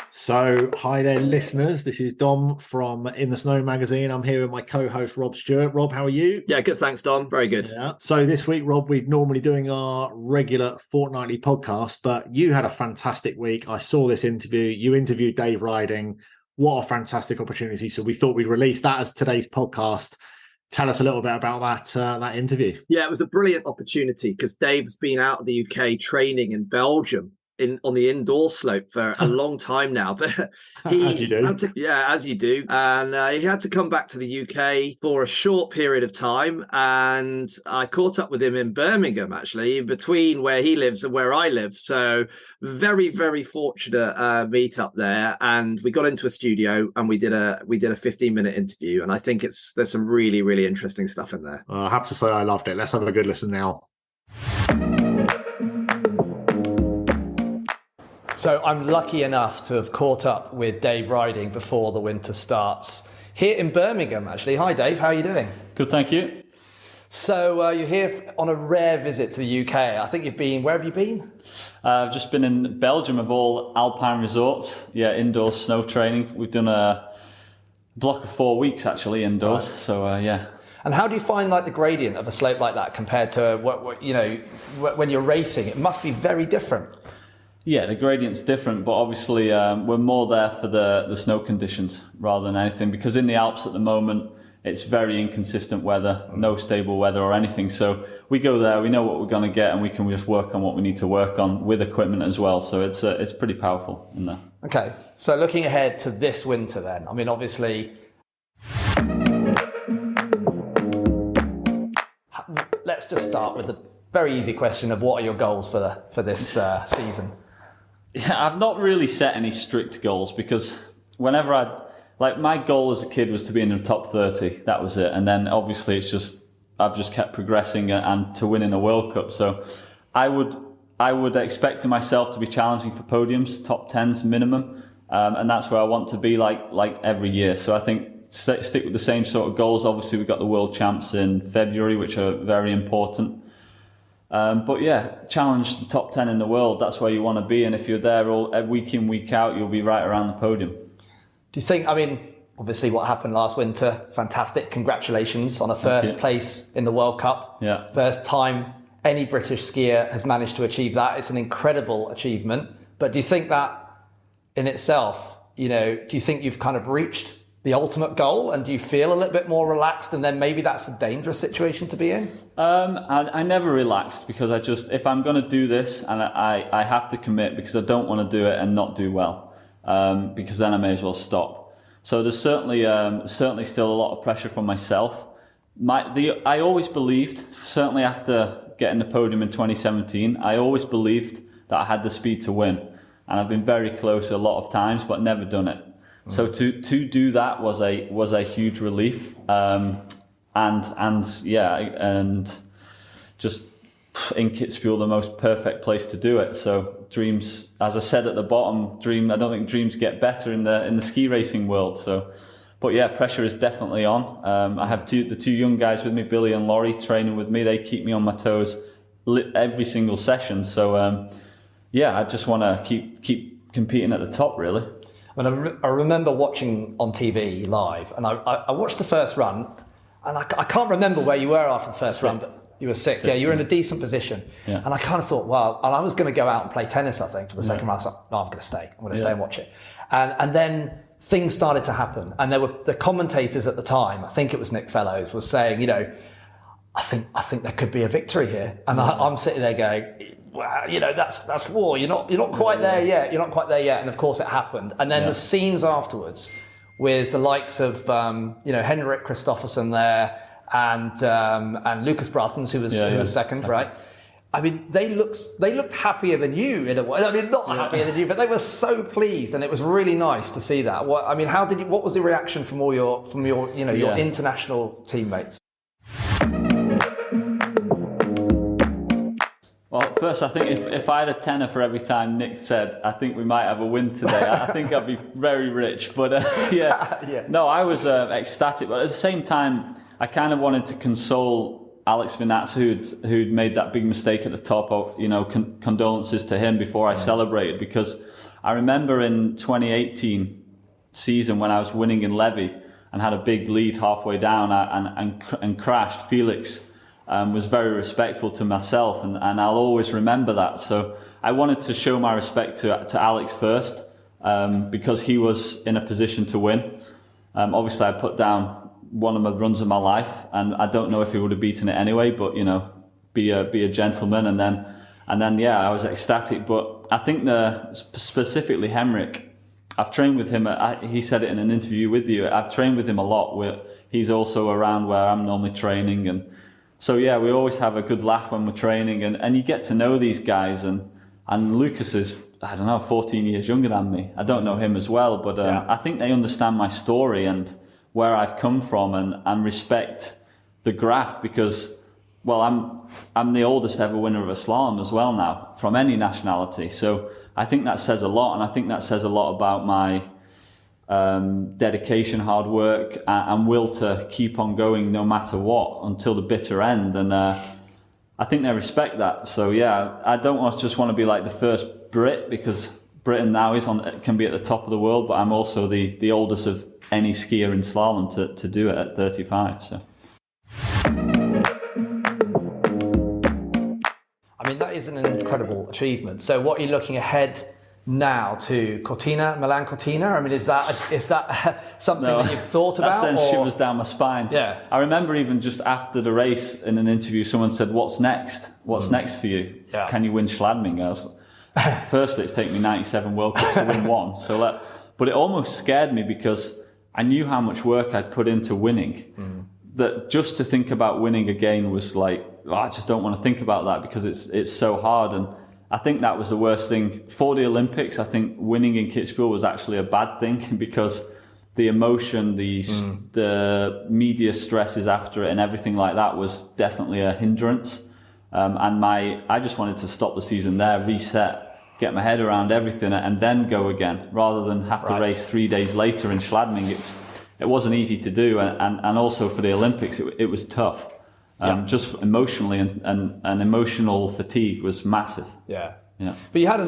So, hi there, listeners. This is Dom from InTheSnow magazine. I'm here with my co-host, Rob Stewart. Rob, how are you? Yeah, good. Thanks, Dom. Very good. Yeah. So this week, Rob, we're normally doing our regular fortnightly podcast, but you had a fantastic week. I saw this interview. You interviewed Dev Ryding. What a fantastic opportunity. So we thought we'd release that as today's podcast. Tell us a little bit about that interview. Yeah, it was a brilliant opportunity because Dave's been out of the UK training in Belgium on the indoor slope for a long time now, but As you do. as you do, and he had to come back to the UK for a short period of time, and I caught up with him in Birmingham, actually, in between where he lives and where I live. So very, very fortunate meet up there, and we got into a studio and we did a 15-minute interview, and I think there's some really, really interesting stuff in there. I have to say I loved it. Let's have a good listen now. So I'm lucky enough to have caught up with Dev Ryding before the winter starts here in Birmingham, actually. Hi, Dave. How are you doing? Good, thank you. So you're here on a rare visit to the UK. I think you've been, where have you been? I've just been in Belgium of all Alpine resorts. Yeah, indoor snow training. We've done a block of 4 weeks actually indoors. Right. So yeah. And how do you find like the gradient of a slope like that compared to what when you're racing? It must be very different. Yeah, the gradient's different, but obviously we're more there for the snow conditions rather than anything, because in the Alps at the moment, it's very inconsistent weather, no stable weather or anything. So we go there, we know what we're going to get, and we can just work on what we need to work on with equipment as well. So it's pretty powerful in there. Okay, so looking ahead to this winter then, I mean, obviously, let's just start with the very easy question of what are your goals for this season? Yeah, I've not really set any strict goals, because whenever my goal as a kid was to be in the top 30. That was it. And then obviously I've just kept progressing and to winning a World Cup. So I would expect myself to be challenging for podiums, top 10s minimum. And that's where I want to be like every year. So I think stick with the same sort of goals. Obviously we've got the World Champs in February, which are very important. But yeah, challenge the top 10 in the world. That's where you want to be. And if you're there all week in, week out, you'll be right around the podium. Do you think, I mean, obviously what happened last winter, fantastic. Congratulations on a first place in the World Cup. Yeah. First time any British skier has managed to achieve that. It's an incredible achievement. But do you think that in itself, do you think you've kind of reached the ultimate goal, and do you feel a little bit more relaxed, and then maybe that's a dangerous situation to be in? I never relaxed, because if I'm going to do this, and I have to commit, because I don't want to do it and not do well, because then I may as well stop. So there's certainly still a lot of pressure from myself. I always believed, certainly after getting the podium in 2017, I always believed that I had the speed to win, and I've been very close a lot of times, but never done it. So to do that was a huge relief, and just in Kitzbühel, the most perfect place to do it. So dreams, as I said at the bottom, I don't think dreams get better in the ski racing world. So, but yeah, pressure is definitely on. I have the two young guys with me, Billy and Laurie, training with me. They keep me on my toes every single session. So I just want to keep competing at the top, really. I remember watching on TV live, and I watched the first run, and I can't remember where you were after the first run, but you were sixth. Yeah, you were in a decent position. Yeah. And I kind of thought, wow, and I was going to go out and play tennis, I think, for the second round. I was like, no, I'm going to stay. I'm going to stay and watch it. And then things started to happen, and there were the commentators at the time, I think it was Nick Fellows, was saying, I think there could be a victory here. And I'm sitting there going, wow, that's war. You're not quite there yet. You're not quite there yet. And of course it happened. And then the scenes afterwards with the likes of, Henrik Kristoffersen there and Lucas Brathens, who was second, right? I mean, they looked happier than you in a way. I mean, not happier than you, but they were so pleased, and it was really nice to see that. What was the reaction from your international teammates? Well, first, I think if I had a tenner for every time Nick said, I think we might have a win today, I think I'd be very rich. But No, I was ecstatic. But at the same time, I kind of wanted to console Alex Vinazza, who'd made that big mistake at the top. Condolences to him before I celebrated, because I remember in 2018 season when I was winning in Levy and had a big lead halfway down and crashed. Felix was very respectful to myself, and I'll always remember that. So I wanted to show my respect to Alex first, because he was in a position to win. Obviously, I put down one of the runs of my life, and I don't know if he would have beaten it anyway. But be a gentleman, and then I was ecstatic. But I think specifically Henrik, I've trained with him. He said it in an interview with you. I've trained with him a lot. He's also around where I'm normally training, and so we always have a good laugh when we're training, and you get to know these guys. And Lucas is, I don't know, 14 years younger than me. I don't know him as well, but I think they understand my story and where I've come from, and respect the graft, because, well, I'm the oldest ever winner of a slalom as well now, from any nationality. So I think that says a lot, and I think that says a lot about my dedication, hard work, and will to keep on going no matter what until the bitter end. And I think they respect that. So I don't just want to be like the first Brit, because Britain now can be at the top of the world, but I'm also the oldest of any skier in slalom to do it at 35. So. I mean, that is an incredible achievement. So what are you looking ahead now to Milan Cortina? I mean, is that something that you've thought about? That sends shivers down my spine. Yeah. I remember even just after the race in an interview, someone said, "What's next? What's next for you? Yeah. Can you win Schladming?" Firstly, it's taken me 97 World Cups to win one. But it almost scared me, because I knew how much work I'd put into winning. That just to think about winning again was like, I just don't want to think about that, because it's so hard. And I think that was the worst thing for the Olympics. I think winning in Kitzbühel was actually a bad thing, because the emotion, the media stresses after it and everything like that was definitely a hindrance. I just wanted to stop the season there, reset, get my head around everything, and then go again, rather than have to race 3 days later in Schladming. It wasn't easy to do, and also for the Olympics, it was tough. Just emotionally, and emotional fatigue was massive. Yeah. But you had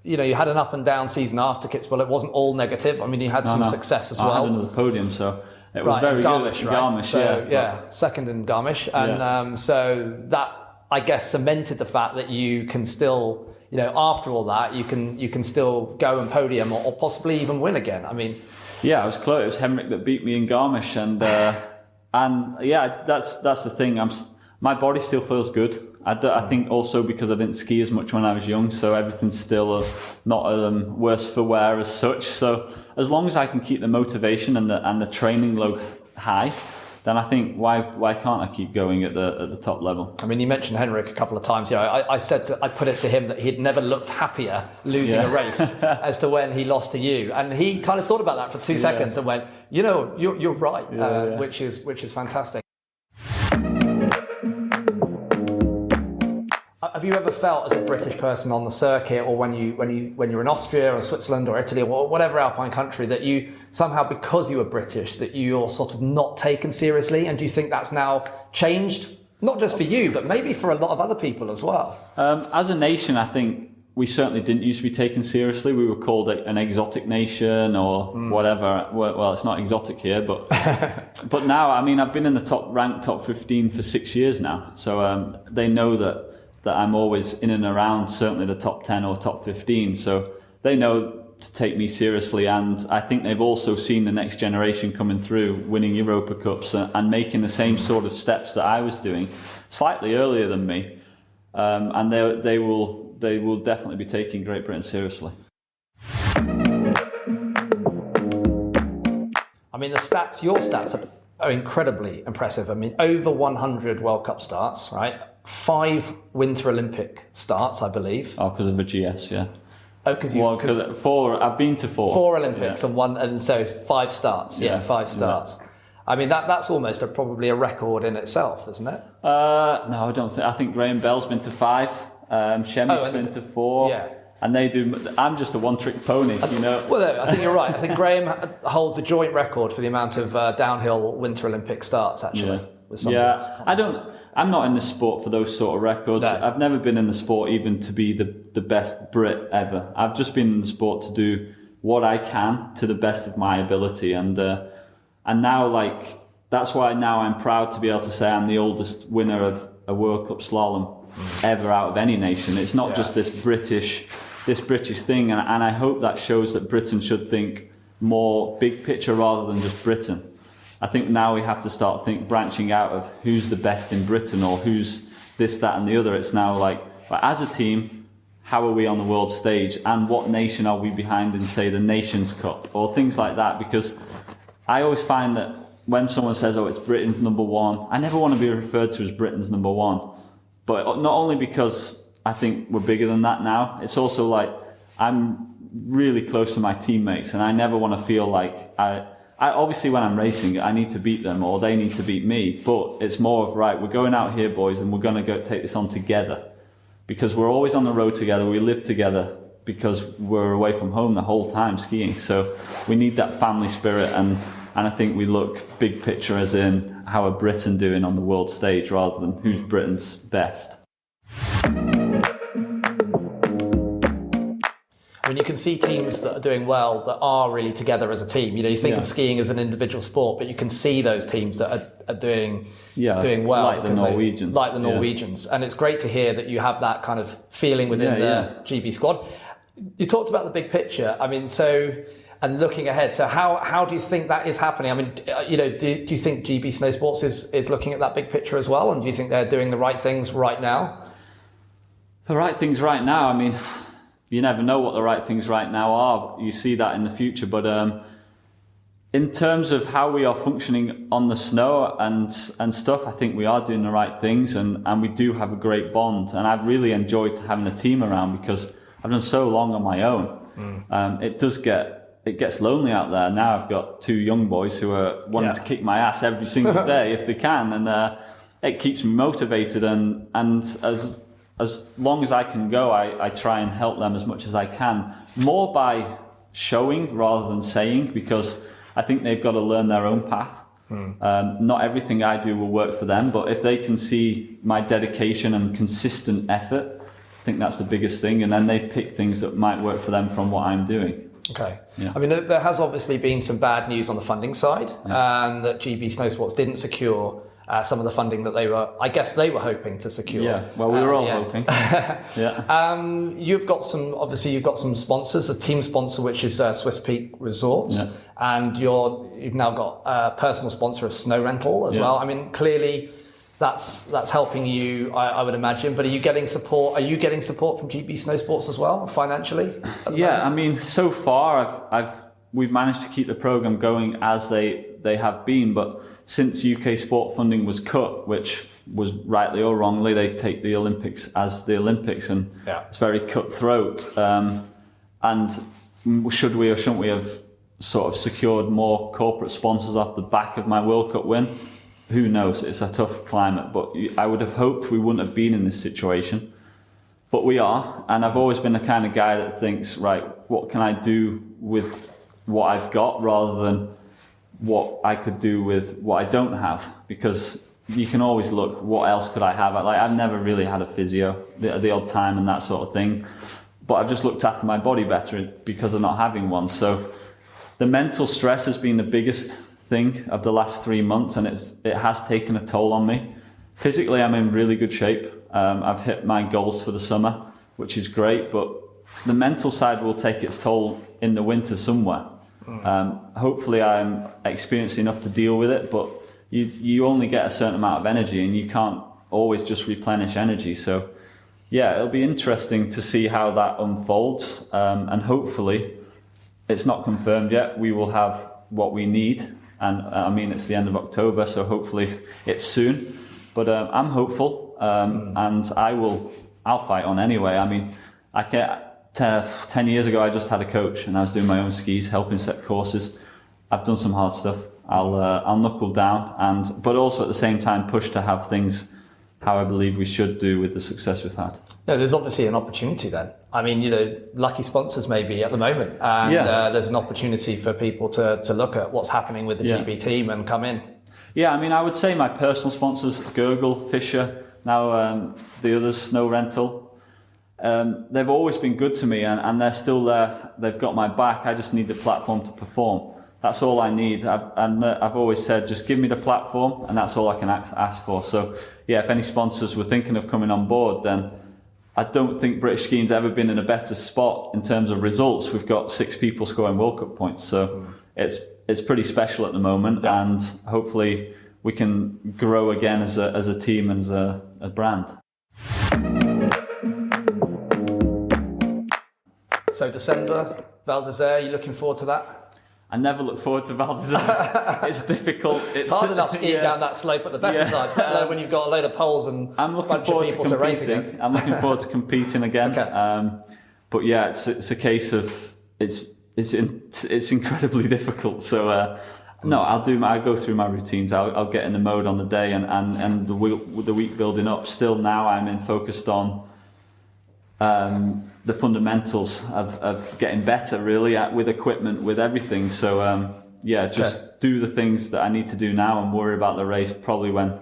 you had an up and down season after Kitzbühel. It wasn't all negative. I mean, you had some success as well. I had another podium, so it was very Garmisch, good. Right? Garmisch, so, second in Garmisch, and so that, I guess, cemented the fact that you can still, after all that, you can still go and podium or possibly even win again. I mean, I was close. It was Henrik that beat me in Garmisch, and that's the thing. My body still feels good. I think also because I didn't ski as much when I was young, so everything's still not worse for wear as such. So as long as I can keep the motivation and the training load high, then I think why can't I keep going at the top level? I mean, you mentioned Henrik a couple of times. I put it to him that he'd never looked happier losing a race as to when he lost to you, and he kind of thought about that for 2 seconds and went, you're right, which is fantastic. Have you ever felt as a British person on the circuit, or when you're in Austria or Switzerland or Italy or whatever alpine country, that you somehow, because you were British, that you're sort of not taken seriously? And do you think that's now changed, not just for you, but maybe for a lot of other people as well? As a nation, I think we certainly didn't used to be taken seriously. We were called an exotic nation or whatever. Well, it's not exotic here, but but now, I mean, I've been in the ranked top 15 for 6 years now, so they know that I'm always in and around certainly the top 10 or top 15. So they know to take me seriously. And I think they've also seen the next generation coming through, winning Europa Cups and making the same sort of steps that I was doing slightly earlier than me. And they will definitely be taking Great Britain seriously. I mean, your stats are incredibly impressive. I mean, over 100 World Cup starts, right? 5 Winter Olympic starts, I believe. Oh, because of the GS, yeah. Oh, because I've been to 4. 4 Olympics and 1, and so it's 5 starts. Yeah, 5 starts. Yeah. I mean, that's almost probably a record in itself, isn't it? No, I don't think. I think Graham Bell's been to 5. Shemi's been to 4. Yeah. And they do. I'm just a one-trick pony, Well, I think you're right. I think Graham holds a joint record for the amount of downhill Winter Olympic starts, actually. I'm not in the sport for those sort of records. No. I've never been in the sport even to be the best Brit ever. I've just been in the sport to do what I can to the best of my ability, and now, like, that's why now I'm proud to be able to say I'm the oldest winner of a World Cup slalom ever out of any nation. It's not just this British thing, and I hope that shows that Britain should think more big picture rather than just Britain. I think now we have to start branching out of who's the best in Britain or who's this, that and the other. It's now like, as a team, how are we on the world stage, and what nation are we behind in, say, the Nations Cup or things like that? Because I always find that when someone says, oh, it's Britain's number one, I never want to be referred to as Britain's number one. But not only because I think we're bigger than that now, it's also like I'm really close to my teammates, and I never want to feel like I obviously when I'm racing, I need to beat them or they need to beat me, but it's more of, right, we're going out here, boys, and we're going to go take this on together. Because we're always on the road together, we live together because we're away from home the whole time skiing. So we need that family spirit, and I think we look big picture as in how are Britain doing on the world stage rather than who's Britain's best. I mean, you can see teams that are doing well that are really together as a team. You know, you think of skiing as an individual sport, but you can see those teams that are doing well. Like the Norwegians. And it's great to hear that you have that kind of feeling within the GB squad. You talked about the big picture. I mean, and looking ahead. So how do you think that is happening? I mean, you know, do you think GB Snow Sports is looking at that big picture as well? And do you think they're doing the right things right now? The right things right now, I mean, you never know what the right things right now are. You see that in the future. But in terms of how we are functioning on the snow and stuff, I think we are doing the right things, and we do have a great bond. And I've really enjoyed having a team around because I've done so long on my own. It gets lonely out there. Now I've got two young boys who are wanting to kick my ass every single day if they can, and it keeps me motivated. And as long as I can go, I try and help them as much as I can, more by showing rather than saying, because I think they've got to learn their own path. Not everything I do will work for them, but if they can see my dedication and consistent effort, I think that's the biggest thing, and then they pick things that might work for them from what I'm doing. Okay. Yeah. I mean, there has obviously been some bad news on the funding side, and that GB Snow Sports didn't secure some of the funding that they were hoping to secure. Yeah, well, we were all hoping. You've got some sponsors, a team sponsor, which is Swiss Peak Resorts, and you've now got a personal sponsor of Snow Rental as well. I mean, clearly that's helping you, I would imagine. But are you getting support? Are you getting support from GB Snow Sports as well, financially? I mean, so far we've managed to keep the program going as they have been, but since UK sport funding was cut, which was rightly or wrongly, they take the Olympics as the Olympics, and it's very cutthroat. And should we or shouldn't we have sort of secured more corporate sponsors off the back of my World Cup win? Who knows? It's a tough climate, but I would have hoped we wouldn't have been in this situation. But we are, and I've always been the kind of guy that thinks, right, what can I do with what I've got rather than what I could do with what I don't have, because you can always look, what else could I have? Like, I've never really had a physio, the odd time and that sort of thing, but I've just looked after my body better because of not having one. So the mental stress has been the biggest thing of the last 3 months, and it has taken a toll on me. Physically, I'm in really good shape. I've hit my goals for the summer, which is great, but the mental side will take its toll in the winter somewhere. Hopefully I'm experienced enough to deal with it, but you only get a certain amount of energy, and you can't always just replenish energy. So it'll be interesting to see how that unfolds, and hopefully it's not confirmed yet. We will have what we need, and I mean, it's the end of October, so hopefully it's soon, but I'm hopeful, and I'll fight on anyway. I mean, 10 years ago, I just had a coach, and I was doing my own skis, helping set courses. I've done some hard stuff. I'll knuckle down, but also at the same time push to have things how I believe we should do with the success we've had. Yeah, there's obviously an opportunity then. I mean, lucky sponsors maybe at the moment, and there's an opportunity for people to look at what's happening with the GB team and come in. Yeah, I mean, I would say my personal sponsors, Gurgle, Fisher, now the others, Snow Rental, they've always been good to me, and they're still there. They've got my back. I just need the platform to perform. That's all I need. I've always said, just give me the platform, and that's all I can ask for. So, yeah, if any sponsors were thinking of coming on board, then I don't think British skiing's ever been in a better spot in terms of results. We've got 6 people scoring World Cup points, so it's pretty special at the moment, and hopefully we can grow again as a team and as a brand. So December, Val d'Isère, you looking forward to that? I never look forward to Val d'Isère. It's difficult. It's hard enough skiing down that slope at the best of times, let alone when you've got a load of poles and I'm looking a bunch forward of people to to race competing. against. I'm looking forward to competing again. Okay. But yeah, it's a case of it's incredibly difficult. So no, I'll go through my routines. I'll get in the mode on the day and the week building up. Still now I'm focused on the fundamentals of getting better, really, with equipment, with everything. So just do the things that I need to do now and worry about the race probably when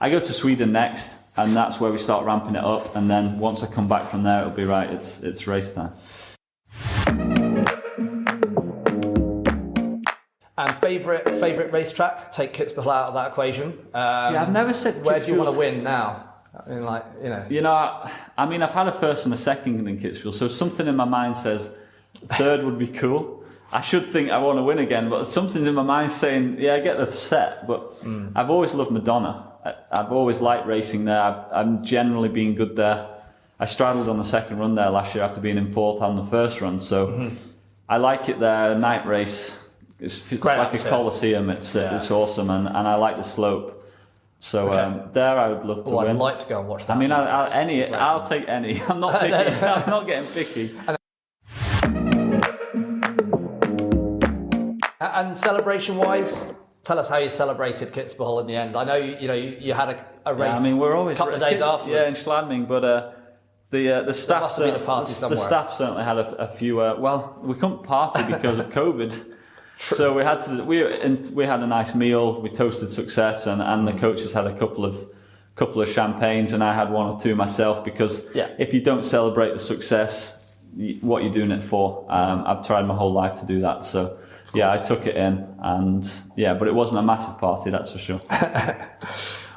I go to Sweden next, and that's where we start ramping it up. And then once I come back from there, it'll be right. It's race time. And favourite racetrack? Take Kitzbühel out of that equation. I've never said where do you want to win now? I mean, I mean, I've had a first and a second in Kitzbühel, so something in my mind says third would be cool. I should think I want to win again, but something in my mind saying, yeah, I get the set. But I've always loved Madonna. I've always liked racing there. I'm generally been good there. I straddled on the second run there last year after being in 4th on the first run, so I like it there. A night race, it's like a coliseum. It's awesome, and I like the slope. So there, I would love to win. I'd like to go and watch that. I mean, I'll take any. I'm not picky. I'm not getting picky. And celebration-wise, tell us how you celebrated Kitzbühel in the end. I know you had a race. Yeah, I mean, we're always a couple of days afterwards. Yeah, in Schladming, but the staff. Must have been a party somewhere. The staff certainly had a few. Well, we couldn't party because of COVID. So we had to. We had a nice meal. We toasted success, and the coaches had a couple of champagnes, and I had 1 or 2 myself, because if you don't celebrate the success, what are you doing it for? I've tried my whole life to do that. So I took it in, and but it wasn't a massive party, that's for sure.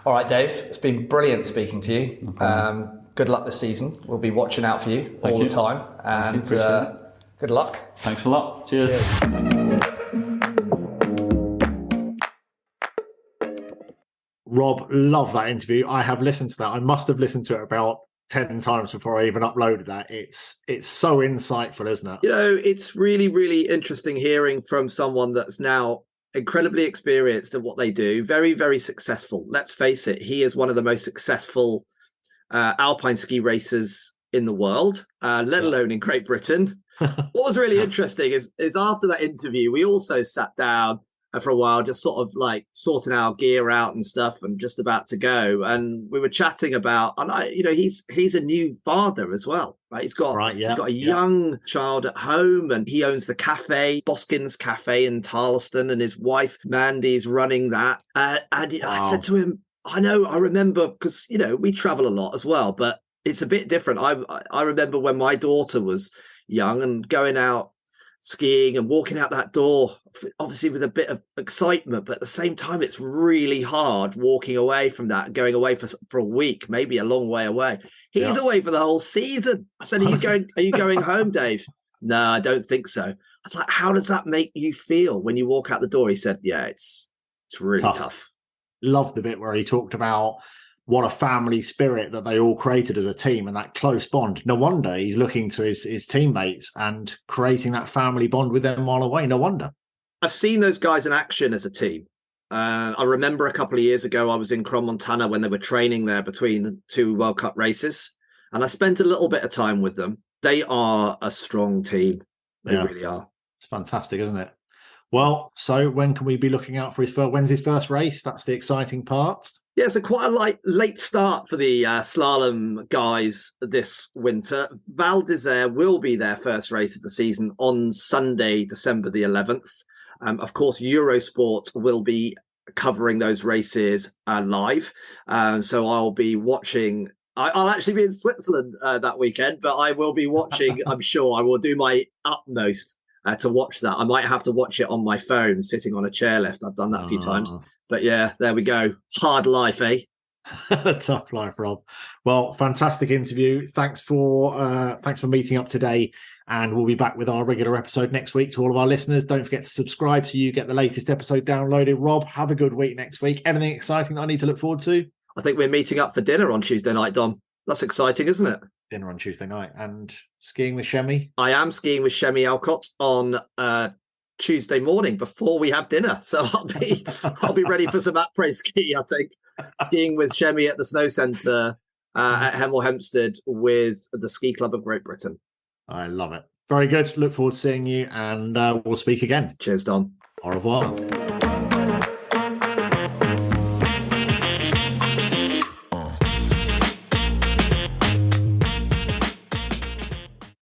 All right, Dave, it's been brilliant speaking to you. No good luck this season. We'll be watching out for you all the time, and good luck. Thanks a lot. Cheers. Rob, love that interview. I have listened to that. I must have listened to it about 10 times before I even uploaded that. It's so insightful, isn't it? It's really, really interesting hearing from someone that's now incredibly experienced at what they do. Very, very successful. Let's face it, he is one of the most successful alpine ski racers in the world, let alone in Great Britain. What was really interesting is after that interview, we also sat down for a while, just sort of like sorting our gear out and stuff, and just about to go. And we were chatting about, and he's a new father as well, right? He's got a young child at home, and he owns the cafe, Boskin's Cafe in Tarleston, and his wife Mandy's running that. I said to him, I remember, because we travel a lot as well, but it's a bit different. I remember when my daughter was young and going out skiing and walking out that door, obviously with a bit of excitement, but at the same time it's really hard walking away from that, going away for a week, maybe a long way away. He's away for the whole season. I said, are you going home, Dave? No, I don't think so. I was like, how does that make you feel when you walk out the door? He said, it's really tough. Love the bit where he talked about what a family spirit that they all created as a team, and that close bond. No wonder he's looking to his teammates and creating that family bond with them while away. No wonder. I've seen those guys in action as a team. I remember a couple of years ago, I was in Crans-Montana when they were training there between the 2 World Cup races, and I spent a little bit of time with them. They are a strong team. They really are. It's fantastic, isn't it? Well, so when can we be looking out for when's his first race? That's the exciting part. Yeah, so quite a late start for the slalom guys this winter. Val d'Isère will be their first race of the season on Sunday, December the 11th. Of course, Eurosport will be covering those races live. So I'll be watching. I'll actually be in Switzerland that weekend, but I will be watching. I'm sure I will do my utmost to watch that. I might have to watch it on my phone, sitting on a chairlift. I've done that a few times. But yeah, there we go. Hard life, eh? Tough life, Rob. Well, fantastic interview. Thanks for meeting up today, and we'll be back with our regular episode next week. To all of our listeners, don't forget to subscribe so you get the latest episode downloaded. Rob, have a good week next week. Anything exciting that I need to look forward to? I think we're meeting up for dinner on Tuesday night, Dom. That's exciting, isn't it? Dinner on Tuesday night, and skiing with Shemi. I am skiing with Shemi Alcott on Tuesday morning before we have dinner, so I'll be ready for some après ski. I think skiing with Shemi at the Snow Centre at Hemel Hempstead with the Ski Club of Great Britain. I love it. Very good. Look forward to seeing you, and we'll speak again. Cheers, Dom. Au revoir.